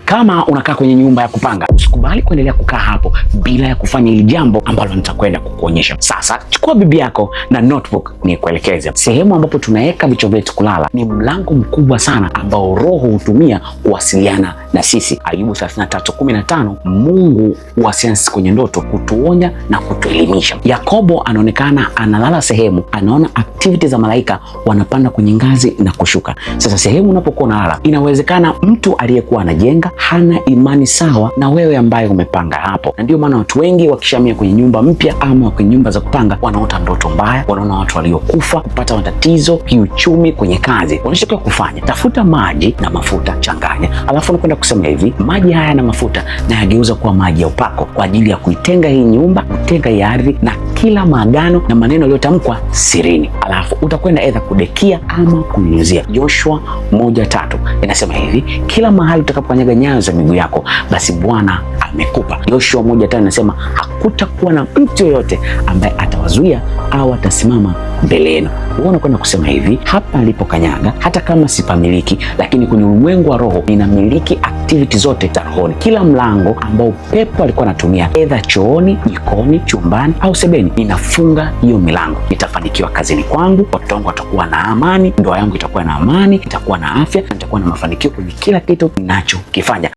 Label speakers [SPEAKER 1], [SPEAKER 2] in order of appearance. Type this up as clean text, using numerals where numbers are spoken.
[SPEAKER 1] Kama unakaa kwenye nyumba ya kupanga, usikubali kuendelea kukaa hapo bila ya kufanya hili jambo ambalo nitakwenda kukuonyesha sasa. Chukua bibi yako na notebook ni kuelekeze sehemu ambapo tunaweka vichwa vyetu kulala. Ni mlango mkubwa sana ambao Roho hutumia kuwasiliana na sisi. Ayubu 33:15, Mungu huwasiliana kwenye ndoto kutuonya na kutuelimisha. Yakobo anaonekana analala sehemu, anaona activity za malaika wanapanda kwenye ngazi na kushuka. Sasa sehemu unapokuwa unalala, inawezekana mtu aliyekuwa anajenga hana imani sawa na wewe ambaye umepanga hapo, na ndio maana watu wengi wakishamia kwenye nyumba mpya ama kwenye nyumba za kupanga wanaota ndoto mbaya, wanaona watu waliokufa, kupata matatizo kiuchumi kwenye kazi. Unachotakiwa kufanya, tafuta maji na mafuta, changanya, alafu unakwenda kusema hivi, maji haya na mafuta na yageuza kuwa maji ya upako kwa ajili ya kuitenga hii nyumba, kutenga hii ardhi na kila maagano na maneno yaliyotamkwa sirini. Alafu utakwenda aidha kudekia ama kunyunyizia. Joshua 1:3 inasema hivi, kila mahali utakapokanyaga nyayo za miguu yako, basi Bwana amekupa. Joshua 1:5 inasema hakutakuwa na mtu yoyote ambaye atawazuia au atasimama mbele yenu. Wewe unakwenda kusema hivi, hapa nilipokanyaga, hata kama sipamiliki, lakini kwenye ulimwengu wa roho ninamiliki activity zote za rohoni. Kila mlango ambao pepo alikuwa anatumia, aidha chooni, jikoni, chumbani au sebeni, ninafunga hiyo milango. Nitafanikiwa kazini kwangu, watoto wangu watakuwa na amani, ndoa yangu itakuwa na amani, itakuwa na afya, nitakuwa na mafanikio kwenye kila kitu ninachokifanya.